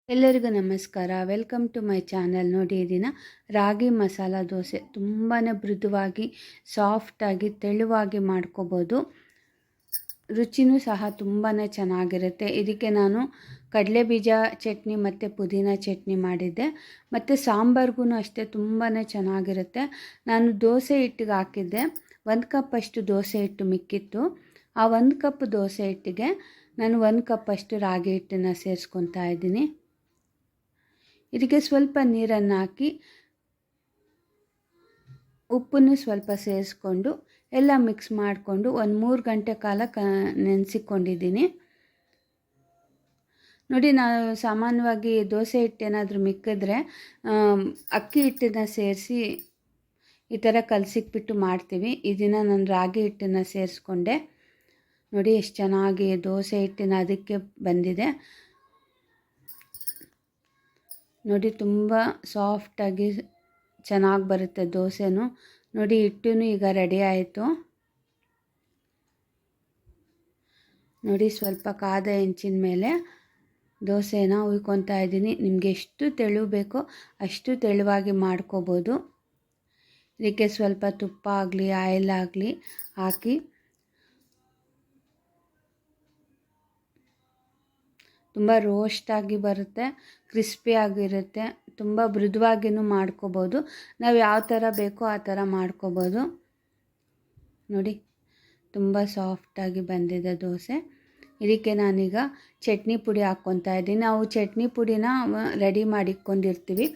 ಎಲ್ಲರಿಗೂ ನಮಸ್ಕಾರ. Welcome to my channel. ನೋಡಿ, ಈ ದಿನ ರಾಗಿ ಮಸಾಲ ದೋಸೆ ತುಂಬಾ ಮೃದುವಾಗಿ, ಸಾಫ್ಟಾಗಿ, ತೆಳುವಾಗಿ ಮಾಡ್ಕೋಬೋದು. ರುಚಿನೂ ಸಹ ತುಂಬಾ ಚೆನ್ನಾಗಿರುತ್ತೆ. ಇದಕ್ಕೆ ನಾನು ಕಡಲೆಬೀಜ ಚಟ್ನಿ ಮತ್ತು ಪುದೀನ ಚಟ್ನಿ ಮಾಡಿದ್ದೆ. ಮತ್ತು ಸಾಂಬಾರ್ಗೂ ಅಷ್ಟೇ ತುಂಬಾ ಚೆನ್ನಾಗಿರುತ್ತೆ. ನಾನು ದೋಸೆ ಹಿಟ್ಟಿಗೆ ಹಾಕಿದ್ದೆ. 1 ಕಪ್ಪಷ್ಟು ದೋಸೆ ಹಿಟ್ಟು ಮಿಕ್ಕಿತ್ತು. ಆ 1 ಕಪ್ ದೋಸೆ ಹಿಟ್ಟಿಗೆ ನಾನು 1 ಕಪ್ಪಷ್ಟು ರಾಗಿ ಹಿಟ್ಟನ್ನು ಸೇರಿಸ್ಕೊತಾ ಇದ್ದೀನಿ. ಇದಕ್ಕೆ ಸ್ವಲ್ಪ ನೀರನ್ನು ಹಾಕಿ ಉಪ್ಪನ್ನು ಸ್ವಲ್ಪ ಸೇರಿಸ್ಕೊಂಡು ಎಲ್ಲ ಮಿಕ್ಸ್ ಮಾಡಿಕೊಂಡು ಒಂದು 3 ಗಂಟೆ ಕಾಲ ನೆನೆಸಿಕೊಂಡಿದ್ದೀನಿ. ನೋಡಿ, ನಾವು ಸಾಮಾನ್ಯವಾಗಿ ದೋಸೆ ಹಿಟ್ಟೇನಾದರೂ ಮಿಕ್ಕಿದ್ರೆ ಅಕ್ಕಿ ಹಿಟ್ಟನ್ನು ಸೇರಿಸಿ ಈ ಥರ ಕಲಸಿಕ್ಬಿಟ್ಟು ಮಾಡ್ತೀವಿ. ಈ ದಿನ ನಾನು ರಾಗಿ ಹಿಟ್ಟನ್ನು ಸೇರಿಸ್ಕೊಂಡೆ. ನೋಡಿ ಎಷ್ಟು ಚೆನ್ನಾಗಿ ದೋಸೆ ಹಿಟ್ಟಿನ ಅದಕ್ಕೆ ಬಂದಿದೆ. ನೋಡಿ, ತುಂಬ ಸಾಫ್ಟಾಗಿ ಚೆನ್ನಾಗಿ ಬರುತ್ತೆ ದೋಸೆನೂ. ನೋಡಿ, ಹಿಟ್ಟೂ ಈಗ ರೆಡಿ ಆಯಿತು. ನೋಡಿ, ಸ್ವಲ್ಪ ಕಾದ ಹೆಂಚಿನ ಮೇಲೆ ದೋಸೆನ ಉಯ್ಕೊತಾ ಇದ್ದೀನಿ. ನಿಮಗೆ ಎಷ್ಟು ತೆಳು ಬೇಕೋ ಅಷ್ಟು ತೆಳುವಾಗಿ ಮಾಡ್ಕೋಬೋದು. ಇದಕ್ಕೆ ಸ್ವಲ್ಪ ತುಪ್ಪ ಆಗಲಿ ಆಯಿಲ್ ಆಗಲಿ ಹಾಕಿ ತುಂಬ ರೋಸ್ಟಾಗಿ ಬರುತ್ತೆ, ಕ್ರಿಸ್ಪಿಯಾಗಿರುತ್ತೆ. ತುಂಬ ಮೃದುವಾಗಿಯೂ ಮಾಡ್ಕೋಬೋದು. ನಾವು ಯಾವ ಥರ ಬೇಕೋ ಆ ಥರ ಮಾಡ್ಕೋಬೋದು. ನೋಡಿ, ತುಂಬ ಸಾಫ್ಟಾಗಿ ಬಂದಿದೆ ದೋಸೆ. ಇದಕ್ಕೆ ನಾನೀಗ ಚಟ್ನಿ ಪುಡಿ ಹಾಕ್ಕೊತಾ ಇದ್ದೀನಿ. ನಾವು ಚಟ್ನಿ ಪುಡಿನ ರೆಡಿ ಮಾಡಿಟ್ಕೊಂಡಿರ್ತೀವಿ.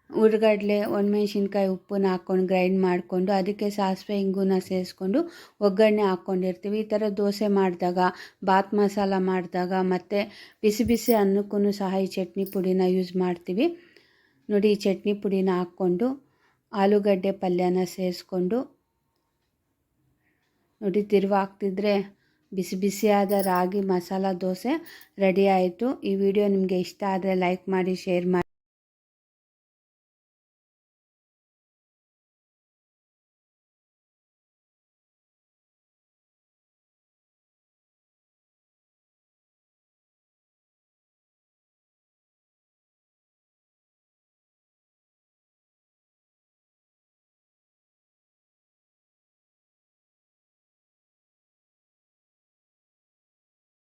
ಉರ್ಗಡ್ಲೆ, ಒಣಮೆಣ್ಸಿನ್ಕಾಯಿ, ಉಪ್ಪನ್ನ ಹಾಕ್ಕೊಂಡು ಗ್ರೈಂಡ್ ಮಾಡಿಕೊಂಡು ಅದಕ್ಕೆ ಸಾಸಿವೆ ಇಂಗುನ ಸೇರಿಸ್ಕೊಂಡು ಒಗ್ಗರಣೆ ಹಾಕ್ಕೊಂಡಿರ್ತೀವಿ. ಈ ಥರ ದೋಸೆ ಮಾಡಿದಾಗ, ಬಾತ್ ಮಸಾಲ ಮಾಡಿದಾಗ ಮತ್ತು ಬಿಸಿ ಬಿಸಿ ಅನ್ನಕ್ಕೂ ಸಹ ಈ ಚಟ್ನಿ ಪುಡಿನ ಯೂಸ್ ಮಾಡ್ತೀವಿ. ನೋಡಿ, ಈ ಚಟ್ನಿ ಪುಡಿನ ಹಾಕ್ಕೊಂಡು ಆಲೂಗಡ್ಡೆ ಪಲ್ಯನ ಸೇರಿಸ್ಕೊಂಡು ನೋಡಿ ತಿರುವಾಗ್ತಿದ್ರೆ ಬಿಸಿ ಬಿಸಿಯಾದ ರಾಗಿ ಮಸಾಲ ದೋಸೆ ರೆಡಿ ಆಯಿತು. ಈ ವಿಡಿಯೋ ನಿಮಗೆ ಇಷ್ಟ ಆದರೆ ಲೈಕ್ ಮಾಡಿ, ಶೇರ್ ಮಾಡಿ.